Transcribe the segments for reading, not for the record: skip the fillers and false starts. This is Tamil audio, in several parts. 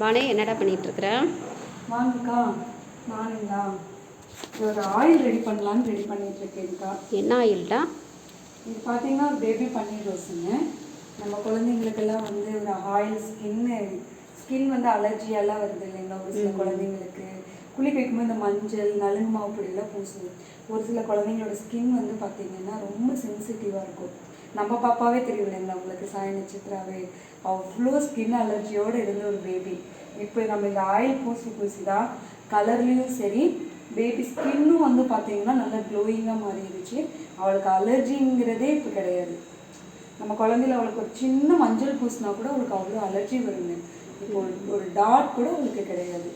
வானே என்னடா பண்ணிகிட்ருக்குற? வாங்கக்கா, நானுங்களா ஒரு ஆயில் ரெடி பண்ணலான்னு ரெடி பண்ணிகிட்ருக்கேன்க்கா. என்ன ஆயில்டா? இது பார்த்தீங்கன்னா பேபி பன்னீர் ரோஸுங்க. நம்ம குழந்தைங்களுக்கெல்லாம் வந்து ஒரு ஆயில் ஸ்கின் வந்து அலர்ஜியெல்லாம் வருது இல்லைங்களா? ஒரு சில குழந்தைங்களுக்கு குளிக்க வைக்கும்போது இந்த மஞ்சள் நலுங்கு மாவு பொடியெல்லாம் பூசுது. ஒரு சில குழந்தைங்களோட ஸ்கின் வந்து பார்த்திங்கன்னா ரொம்ப சென்சிட்டிவாக இருக்கும். நம்ம பாப்பாவே தெரியும் இல்லைங்களா உங்களுக்கு, சாய் நட்சத்திராவே அவ்வளோ ஸ்கின் அலர்ஜியோடு இருந்த ஒரு பேபி. இப்போ நம்ம இந்த ஆயில் பூசி தான் கலர்லேயும் சரி, பேபி ஸ்கின்னும் வந்து பார்த்திங்கன்னா நல்லா க்ளோயிங்காக மாறிடுச்சு. அவளுக்கு அலர்ஜிங்கிறதே இப்போ கிடையாது. நம்ம குழந்தையில அவளுக்கு ஒரு சின்ன மஞ்சள் பூசினா கூட அவளுக்கு அவ்வளோ அலர்ஜி வருங்க. இப்போ ஒரு டாட் கூட அவளுக்கு கிடையாது.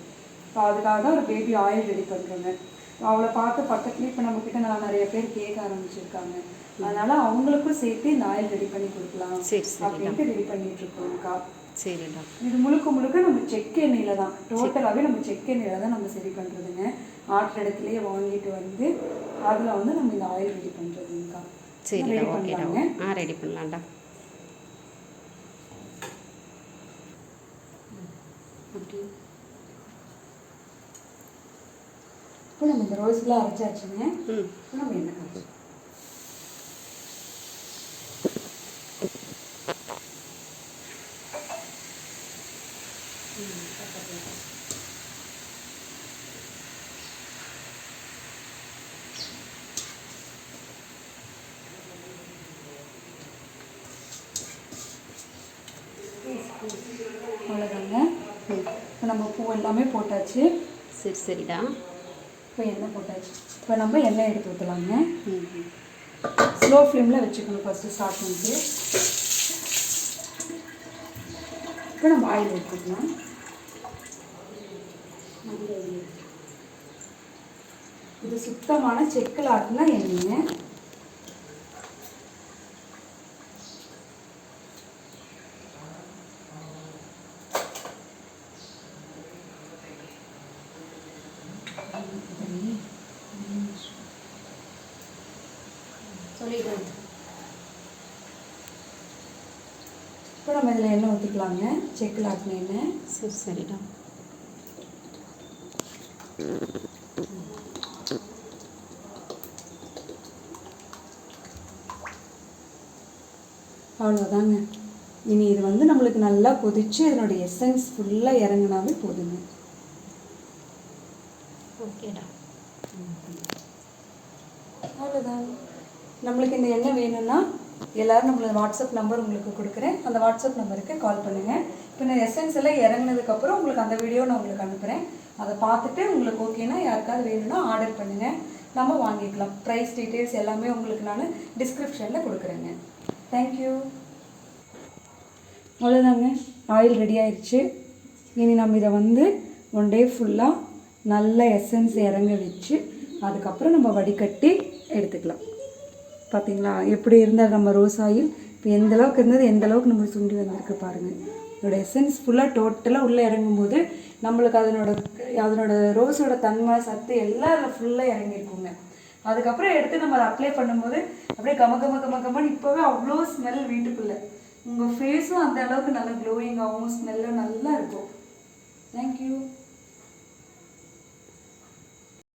இப்போ அதுக்காக தான் ஒரு பேபி ஆயில் ரெடி பண்ணுறோங்க. அவளை பார்த்து பக்கத்துலேயே இப்போ நம்மக்கிட்ட நிறைய பேர் கேட்க ஆரம்பிச்சிருக்காங்க. அதனால அவங்களுக்கும் சேர்த்து இந்த ஆயில் ரெடி பண்ணி கொடுக்கலாம் அப்படின்ட்டு ரெடி பண்ணிட்டு இருக்கோம்க்கா. சரிடா. இது முழுக்க நம்ம செக் எண்ணெயில தான், டோட்டலாகவே நம்ம செக் எண்ணெயில தான் நம்ம சரி பண்ணுறதுங்க. ஆற்று இடத்துலையே வாங்கிட்டு வந்து அதில் வந்து நம்ம இந்த ஆயில் ரெடி பண்ணுறதுங்கக்கா. சரி, ரெடி பண்ணலாங்க. ரெடி பண்ணலாம்டா. இப்போ நம்ம இந்த ரோஸ்லாம் அரைச்சாச்சுங்க. இப்போ நம்ம என்ன காய்ச்சி அவ்வளோதாங்க. இப்போ நம்ம பூ எல்லாமே போட்டாச்சு. சரிடா. இப்போ எண்ணெய் போட்டாச்சு. இப்போ நம்ம எண்ணெய் எடுத்து ஊற்றலாங்க. ஸ்லோ ஃப்ளேமில் வச்சுக்கணும் ஃபஸ்ட்டு ஸ்டார்ட் பண்ணிட்டு. இப்போ நம்ம ஆயில் எடுத்துக்கலாம். இது சுத்தமான செக்கில் ஆட்டினா எண்ணெய். இப்போ நம்ம இதில் எண்ணெய் ஊற்றிக்கலாங்க. செக்கில் ஆட்டின எண்ணெய். சரிடா. அவ்வளோதாங்க. இனி இது வந்து நம்மளுக்கு நல்லா கொதிச்சு இதனுடைய எசன்ஸ் ஃபுல்லாக இறங்கினாவே போதுங்க. ஓகேடா. அவ்வளோதான். நம்மளுக்கு இந்த எண்ணெய் வேணும்னா எல்லோரும் நம்மளோட வாட்ஸ்அப் நம்பர் உங்களுக்கு கொடுக்குறேன். அந்த வாட்ஸ்அப் நம்பருக்கு கால் பண்ணுங்கள். இப்போ இந்த எசன்ஸ் எல்லாம் இறங்கினதுக்கப்புறம் உங்களுக்கு அந்த வீடியோ நான் உங்களுக்கு அனுப்புகிறேன். அதை பார்த்துட்டு உங்களுக்கு ஓகேனா யாருக்காவது வேணும்னா ஆர்டர் பண்ணுங்கள், நம்ம வாங்கிக்கலாம். ப்ரைஸ் டீட்டெயில்ஸ் எல்லாமே உங்களுக்கு நான் டிஸ்கிரிப்ஷனில் கொடுக்குறேங்க. தேங்க்யூ. அவ்வளோதாங்க, ஆயில் ரெடி ஆயிடுச்சு. இனி நம்ம இதை வந்து 1 டே ஃபுல்லாக நல்ல எசன்ஸ் இறங்க வச்சு அதுக்கப்புறம் நம்ம வடிகட்டி எடுத்துக்கலாம். பார்த்திங்களா எப்படி இருந்தால் நம்ம ரோஸ் ஆயில் இப்போ எந்தளவுக்கு இருந்தது, எந்தளவுக்கு நம்மளுக்கு சுண்டி வந்திருக்கு பாருங்கள். இதோட எசன்ஸ் ஃபுல்லாக டோட்டலாக உள்ளே இறங்கும்போது நம்மளுக்கு அதனோட ரோஸோட தன்மை சத்து எல்லாம் அதில் ஃபுல்லாக இறங்கியிருக்குங்க. அதுக்கப்புறம் எடுத்து நம்ம அதை அப்ளை பண்ணும்போது அப்படியே கமன்னு இப்போவே அவ்வளோ ஸ்மெல் வீட்டுக்குள்ளே. உங்கள் ஃபேஸும் அந்த அளவுக்கு நல்லா க்ளோயிங்காகவும் ஸ்மெல்லும் நல்லா இருக்கும். தேங்க்யூ.